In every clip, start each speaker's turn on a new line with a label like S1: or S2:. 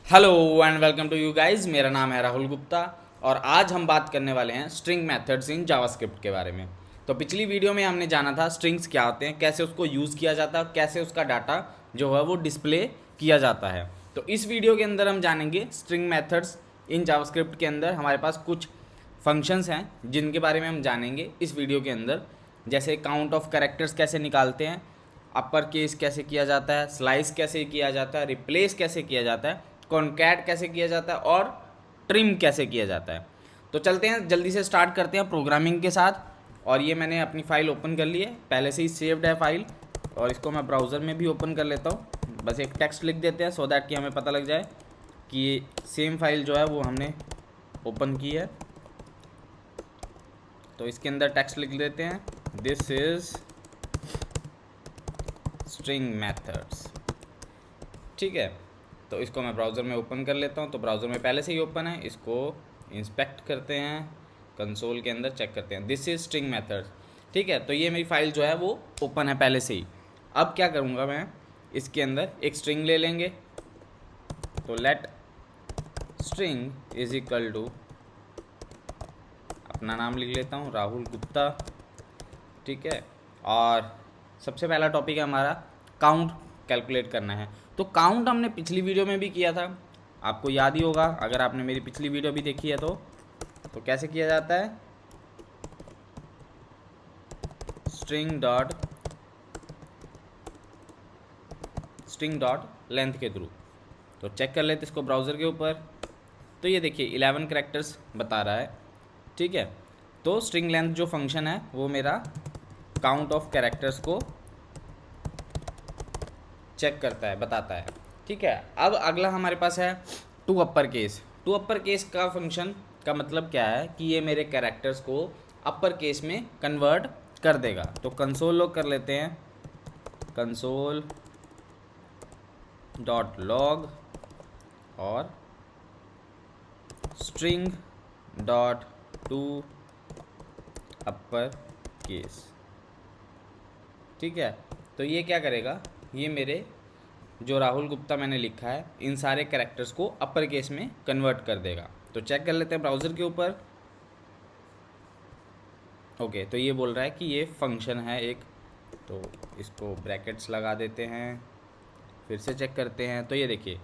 S1: Hello and welcome to you guys. मेरा नाम है राहुल गुप्ता और आज हम बात करने वाले हैं स्ट्रिंग मेथड्स इन जावास्क्रिप्ट के बारे में। तो पिछली वीडियो में हमने जाना था स्ट्रिंग्स क्या होते हैं, कैसे उसको यूज़ किया जाता है और कैसे उसका डाटा जो है वो डिस्प्ले किया जाता है। तो इस वीडियो के अंदर हम जानेंगे स्ट्रिंग मेथड्स इन जावास्क्रिप्ट के अंदर हमारे पास कुछ फंक्शंस हैं जिनके बारे में हम जानेंगे इस वीडियो के अंदर। जैसे काउंट ऑफ कैरेक्टर्स कैसे निकालते हैं, अपर केस कैसे किया जाता है, स्लाइस कैसे किया जाता है, रिप्लेस कैसे किया जाता है, कॉन्कैट कैसे किया जाता है और ट्रिम कैसे किया जाता है। तो चलते हैं, जल्दी से स्टार्ट करते हैं प्रोग्रामिंग के साथ। और ये मैंने अपनी फ़ाइल ओपन कर ली है, पहले से ही सेव्ड है फाइल, और इसको मैं ब्राउज़र में भी ओपन कर लेता हूँ। बस एक टेक्स्ट लिख देते हैं सो दैट कि हमें पता लग जाए कि ये सेम फाइल जो है वो हमने ओपन की है। तो इसके अंदर टेक्स्ट लिख देते हैं, दिस इज़ स्ट्रिंग मेथड्स। ठीक है, तो इसको मैं ब्राउज़र में ओपन कर लेता हूँ। तो ब्राउज़र में पहले से ही ओपन है, इसको इंस्पेक्ट करते हैं, कंसोल के अंदर चेक करते हैं, दिस इज स्ट्रिंग मेथड्स। ठीक है, तो ये मेरी फाइल जो है वो ओपन है पहले से ही। अब क्या करूँगा मैं, इसके अंदर एक स्ट्रिंग ले लेंगे। तो let string is equal to, अपना नाम लिख लेता हूँ राहुल गुप्ता। ठीक है, और सबसे पहला टॉपिक है हमारा काउंट कैलकुलेट करना है। तो काउंट हमने पिछली वीडियो में भी किया था, आपको याद ही होगा अगर आपने मेरी पिछली वीडियो भी देखी है। तो कैसे किया जाता है, स्ट्रिंग डॉट लेंथ के थ्रू। तो चेक कर लेते इसको ब्राउज़र के ऊपर। तो ये देखिए 11 कैरेक्टर्स बता रहा है। ठीक है, तो स्ट्रिंग लेंथ जो फंक्शन है वो मेरा काउंट ऑफ कैरेक्टर्स को चेक करता है, बताता है। ठीक है, अब अगला हमारे पास है to upper case. To upper case का फंक्शन का मतलब क्या है कि ये मेरे कैरेक्टर्स को अपर केस में कन्वर्ट कर देगा। तो कंसोल लॉग कर लेते हैं, कंसोल डॉट लॉग और string dot to upper case. ठीक है, तो ये क्या करेगा, ये मेरे जो राहुल गुप्ता मैंने लिखा है इन सारे कैरेक्टर्स को अपर केस में कन्वर्ट कर देगा। तो चेक कर लेते हैं ब्राउज़र के ऊपर। ओके, तो ये बोल रहा है कि ये फंक्शन है एक, तो इसको ब्रैकेट्स लगा देते हैं, फिर से चेक करते हैं। तो ये देखिए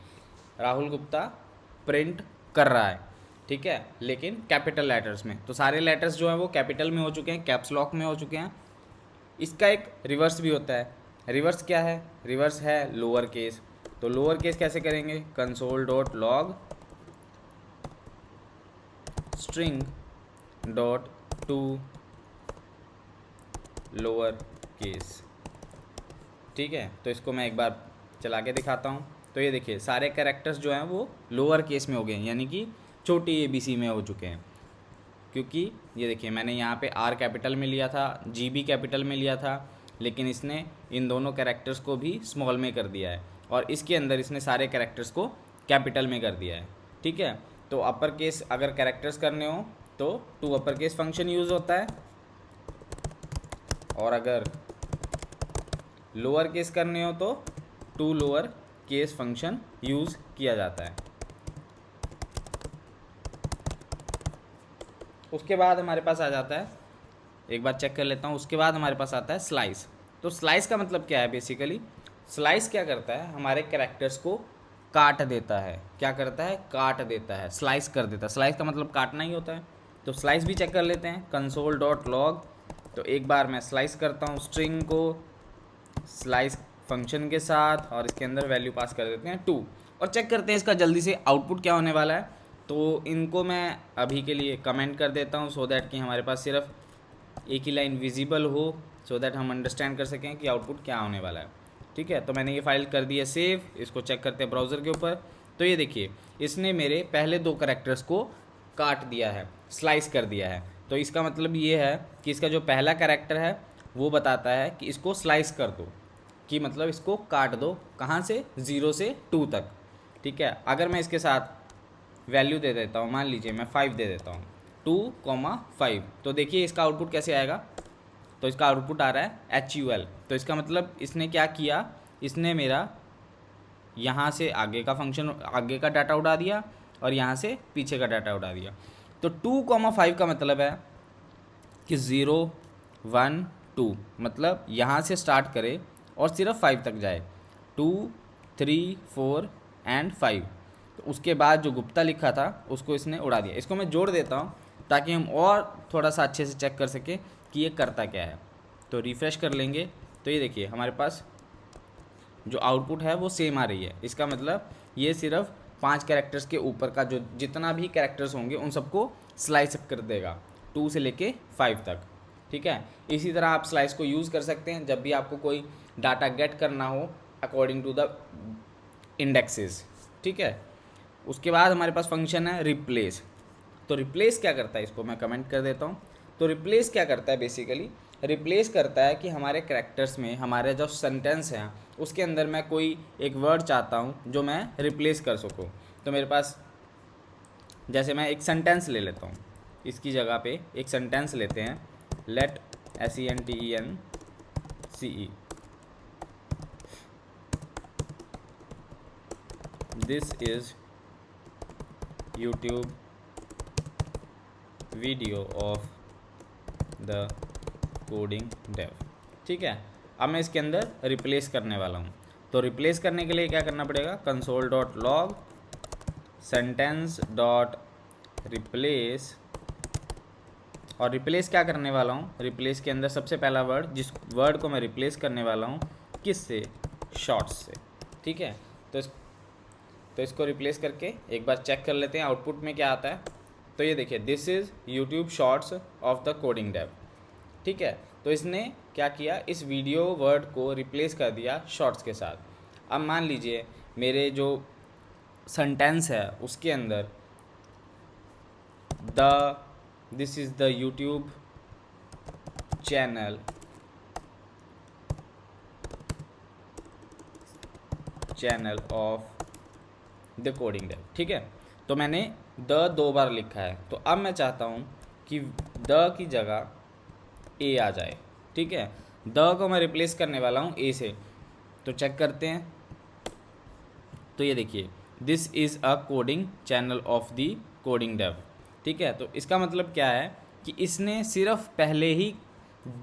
S1: राहुल गुप्ता प्रिंट कर रहा है। ठीक है, लेकिन कैपिटल लेटर्स में। तो सारे लेटर्स जो हैं वो कैपिटल में हो चुके हैं, कैप्स लॉक में हो चुके हैं। इसका एक रिवर्स भी होता है। रिवर्स क्या है, रिवर्स है लोअर केस। तो लोअर केस कैसे करेंगे, console dot log string dot to lower case. ठीक है, तो इसको मैं एक बार चला के दिखाता हूँ। तो ये देखिए सारे कैरेक्टर्स जो हैं वो लोअर केस में हो गए हैं, यानी कि छोटी ABC में हो चुके हैं। क्योंकि ये देखिए मैंने यहाँ पे R कैपिटल में लिया था, G भी कैपिटल में लिया था, लेकिन इसने इन दोनों कैरेक्टर्स को भी स्मॉल में कर दिया है, और इसके अंदर इसने सारे कैरेक्टर्स को कैपिटल में कर दिया है। ठीक है, तो अपर केस अगर कैरेक्टर्स करने हो तो to upper case function use होता है, और अगर लोअर केस करने हो तो to lower case function use किया जाता है। उसके बाद हमारे पास आ जाता है, एक बार चेक कर लेता हूँ, उसके बाद हमारे पास आता है स्लाइस। तो स्लाइस का मतलब क्या है, बेसिकली स्लाइस क्या करता है, हमारे कैरेक्टर्स को काट देता है। क्या करता है, काट देता है, स्लाइस कर देता है। स्लाइस का मतलब काटना ही होता है। तो स्लाइस भी चेक कर लेते हैं, कंसोल डॉट लॉग। तो एक बार मैं स्लाइस करता हूँ स्ट्रिंग को स्लाइस फंक्शन के साथ, और इसके अंदर वैल्यू पास कर देते हैं 2, और चेक करते हैं इसका जल्दी से आउटपुट क्या होने वाला है। तो इनको मैं अभी के लिए कमेंट कर देता हूँ सो दैट कि हमारे पास सिर्फ एक ही लाइन विजिबल हो, सो दैट हम अंडरस्टैंड कर सकें कि आउटपुट क्या होने वाला है। ठीक है, तो मैंने ये फाइल कर दी है सेव। इसको चेक करते हैं ब्राउज़र के ऊपर। तो ये देखिए इसने मेरे पहले दो कैरेक्टर्स को काट दिया है, स्लाइस कर दिया है। तो इसका मतलब ये है कि इसका जो पहला कैरेक्टर है वो बताता है कि इसको स्लाइस कर दो, कि मतलब इसको काट दो, कहाँ से, 0 से 2 तक। ठीक है, अगर मैं इसके साथ वैल्यू दे देता हूँ, मान लीजिए मैं 5 दे देता हूँ, 2,5, तो देखिए इसका आउटपुट कैसे आएगा। तो इसका आउटपुट आ रहा है HUL। तो इसका मतलब इसने क्या किया, इसने मेरा यहाँ से आगे का फंक्शन, आगे का डाटा उड़ा दिया और यहाँ से पीछे का डाटा उड़ा दिया। तो 2,5 का मतलब है कि 0 1 2, मतलब यहाँ से स्टार्ट करे और सिर्फ 5 तक जाए, 2 3 4 एंड 5। तो उसके बाद जो गुप्ता लिखा था उसको इसने उड़ा दिया। इसको मैं जोड़ देता हूँ ताकि हम और थोड़ा सा अच्छे से चेक कर सकें कि ये करता क्या है। तो रिफ़्रेश कर लेंगे तो ये देखिए हमारे पास जो आउटपुट है वो सेम आ रही है। इसका मतलब ये सिर्फ 5 कैरेक्टर्स के ऊपर का जो जितना भी कैरेक्टर्स होंगे उन सबको स्लाइस कर देगा, 2 से लेके 5 तक। ठीक है, इसी तरह आप स्लाइस को यूज़ कर सकते हैं जब भी आपको कोई डाटा गेट करना हो अकॉर्डिंग टू द इंडेक्सेस। ठीक है, उसके बाद हमारे पास फंक्शन है रिप्लेस। तो रिप्लेस क्या करता है, इसको मैं कमेंट कर देता हूँ। तो रिप्लेस क्या करता है, बेसिकली रिप्लेस करता है कि हमारे कैरेक्टर्स में हमारे जो सेंटेंस हैं उसके अंदर मैं कोई एक वर्ड चाहता हूँ जो मैं रिप्लेस कर सकूँ। तो मेरे पास जैसे मैं एक सेंटेंस ले लेता हूँ, इसकी जगह पे एक सेंटेंस लेते हैं, let SENTENCE this is YouTube video of the coding Dev. ठीक है, अब मैं इसके अंदर रिप्लेस करने वाला हूँ। तो रिप्लेस करने के लिए क्या करना पड़ेगा, console.log sentence.replace, और रिप्लेस क्या करने वाला हूँ, रिप्लेस के अंदर सबसे पहला वर्ड, जिस वर्ड को मैं रिप्लेस करने वाला हूँ किससे, शॉर्ट्स से। ठीक है, तो इसको रिप्लेस करके एक बार चेक कर लेते हैं आउटपुट में क्या आता है। तो ये देखिए this is YouTube shorts of the coding Dev. ठीक है, तो इसने क्या किया, इस वीडियो वर्ड को रिप्लेस कर दिया शॉर्ट्स के साथ। अब मान लीजिए मेरे जो सेंटेंस है उसके अंदर this is the YouTube channel of the coding Dev. ठीक है, तो मैंने द 2 बार लिखा है, तो अब मैं चाहता हूँ कि द की जगह ए आ जाए। ठीक है, द को मैं रिप्लेस करने वाला हूँ ए से। तो चेक करते हैं, तो ये देखिए this is a coding channel of the coding Dev. ठीक है, तो इसका मतलब क्या है कि इसने सिर्फ पहले ही,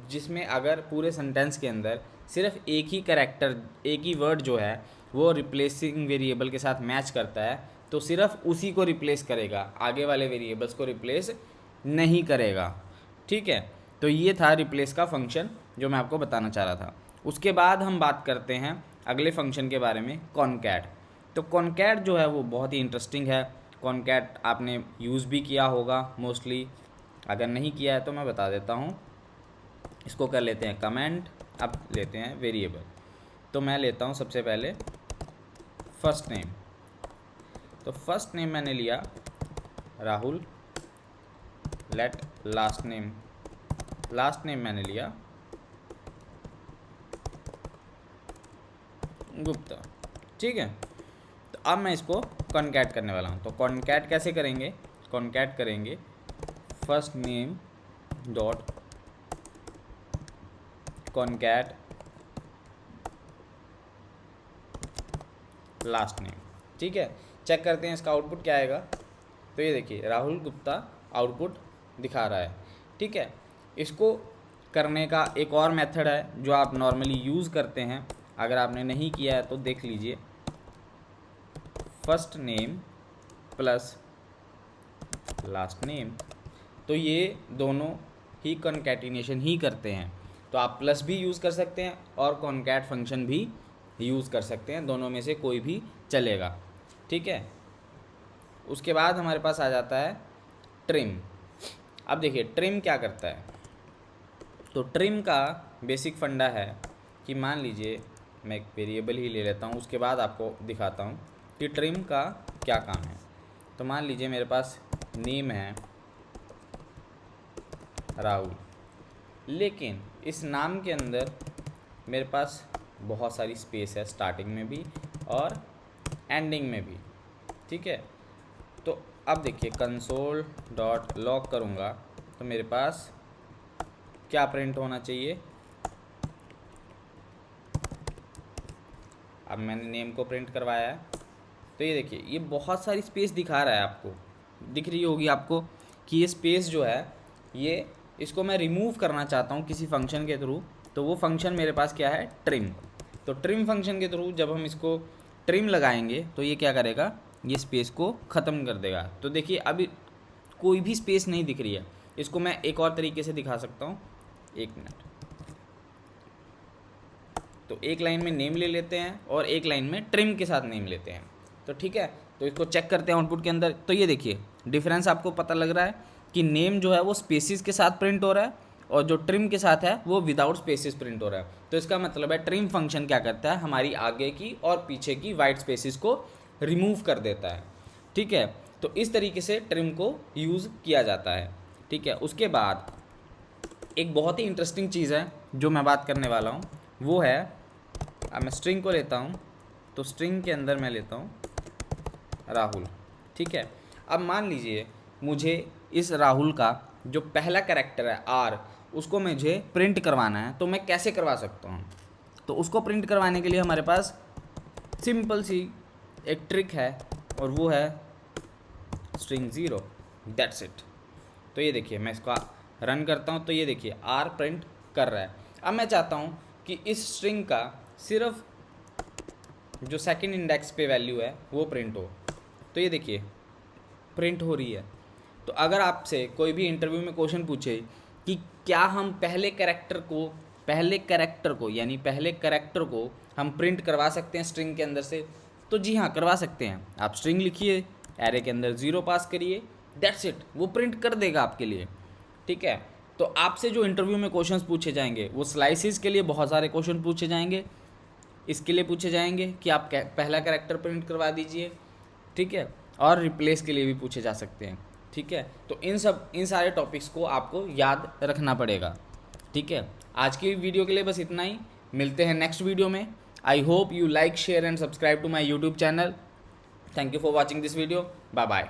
S1: जिसमें अगर पूरे सेंटेंस के अंदर सिर्फ एक ही कैरेक्टर, एक ही वर्ड जो है वो रिप्लेसिंग वेरिएबल के साथ मैच करता है, तो सिर्फ उसी को रिप्लेस करेगा, आगे वाले वेरिएबल्स को रिप्लेस नहीं करेगा। ठीक है, तो ये था रिप्लेस का फंक्शन जो मैं आपको बताना चाह रहा था। उसके बाद हम बात करते हैं अगले फंक्शन के बारे में, कॉनकैट। तो कॉनकैट जो है वो बहुत ही इंटरेस्टिंग है। कॉनकैट आपने यूज़ भी किया होगा मोस्टली, अगर नहीं किया है तो मैं बता देता हूँ। इसको कर लेते हैं कमेंट, अब लेते हैं वेरिएबल। तो मैं लेता हूँ सबसे पहले फर्स्ट नेम। तो फर्स्ट नेम मैंने लिया राहुल, लेट लास्ट नेम मैंने लिया गुप्ता। ठीक है, तो अब मैं इसको कॉनकैट करने वाला हूँ। तो कॉनकैट कैसे करेंगे, कॉनकैट करेंगे first name dot concat last name. ठीक है, चेक करते हैं इसका आउटपुट क्या आएगा। तो ये देखिए राहुल गुप्ता आउटपुट दिखा रहा है। ठीक है, इसको करने का एक और मेथड है जो आप नॉर्मली यूज़ करते हैं, अगर आपने नहीं किया है तो देख लीजिए, first name plus last name. तो ये दोनों ही कॉनकैटिनेशन ही करते हैं। तो आप प्लस भी यूज़ कर सकते हैं और कॉनकैट फंक्शन भी यूज़ कर सकते हैं, दोनों में से कोई भी चलेगा। ठीक है, उसके बाद हमारे पास आ जाता है ट्रिम। अब देखिए ट्रिम क्या करता है। तो ट्रिम का बेसिक फंडा है कि मान लीजिए मैं एक वेरिएबल ही ले लेता हूँ, उसके बाद आपको दिखाता हूँ कि ट्रिम का क्या काम है। तो मान लीजिए मेरे पास नेम है राहुल, लेकिन इस नाम के अंदर मेरे पास बहुत सारी स्पेस है, स्टार्टिंग में भी और एंडिंग में भी। ठीक है, तो अब देखिए console.log करूँगा तो मेरे पास क्या प्रिंट होना चाहिए, अब मैंने नेम को प्रिंट करवाया है, तो ये देखिए ये बहुत सारी स्पेस दिखा रहा है, आपको दिख रही होगी आपको कि ये स्पेस जो है ये, इसको मैं रिमूव करना चाहता हूँ किसी फंक्शन के थ्रू। तो वो फंक्शन मेरे पास क्या है, ट्रिम। तो ट्रिम फंक्शन के थ्रू जब हम इसको ट्रिम लगाएंगे तो ये क्या करेगा, ये स्पेस को ख़त्म कर देगा। तो देखिए अभी कोई भी स्पेस नहीं दिख रही है। इसको मैं एक और तरीके से दिखा सकता हूँ, 1 मिनट। तो एक लाइन में नेम ले लेते हैं और एक लाइन में ट्रिम के साथ नेम लेते हैं। तो ठीक है, तो इसको चेक करते हैं आउटपुट के अंदर। तो ये देखिए डिफरेंस आपको पता लग रहा है कि नेम जो है वो स्पेसिस के साथ प्रिंट हो रहा है और जो ट्रिम के साथ है वो विदाउट स्पेसिस प्रिंट हो रहा है। तो इसका मतलब है ट्रिम फंक्शन क्या करता है, हमारी आगे की और पीछे की वाइट स्पेसिस को रिमूव कर देता है। ठीक है, तो इस तरीके से ट्रिम को यूज़ किया जाता है। ठीक है, उसके बाद एक बहुत ही इंटरेस्टिंग चीज़ है जो मैं बात करने वाला हूँ, वो है, अब मैं स्ट्रिंग को लेता हूँ, तो स्ट्रिंग के अंदर मैं लेता हूँ राहुल। ठीक है, अब मान लीजिए मुझे इस राहुल का जो पहला कैरेक्टर है आर, उसको मुझे प्रिंट करवाना है। तो मैं कैसे करवा सकता हूँ, तो उसको प्रिंट करवाने के लिए हमारे पास सिंपल सी एक ट्रिक है और वो है स्ट्रिंग 0, दैट्स इट। तो ये देखिए मैं इसको रन करता हूँ, तो ये देखिए आर प्रिंट कर रहा है। अब मैं चाहता हूँ कि इस स्ट्रिंग का सिर्फ जो सेकंड इंडेक्स पे वैल्यू है वो प्रिंट हो। तो ये देखिए प्रिंट हो रही है। तो अगर आपसे कोई भी इंटरव्यू में क्वेश्चन पूछे कि क्या हम पहले कैरेक्टर को यानी पहले कैरेक्टर को हम प्रिंट करवा सकते हैं स्ट्रिंग के अंदर से, तो जी हाँ करवा सकते हैं। आप स्ट्रिंग लिखिए, एरे के अंदर 0 पास करिए, दैट्स इट, वो प्रिंट कर देगा आपके लिए। ठीक है, तो आपसे जो इंटरव्यू में क्वेश्चंस पूछे जाएंगे वो स्लाइसिस के लिए बहुत सारे क्वेश्चन पूछे जाएंगे, इसके लिए पूछे जाएंगे कि आप पहला कैरेक्टर प्रिंट करवा दीजिए। ठीक है, और रिप्लेस के लिए भी पूछे जा सकते हैं। ठीक है, तो इन सारे टॉपिक्स को आपको याद रखना पड़ेगा। ठीक है, आज की वीडियो के लिए बस इतना ही, मिलते हैं नेक्स्ट वीडियो में। I hope you like, share and subscribe to my YouTube channel. Thank you for watching this video, bye bye.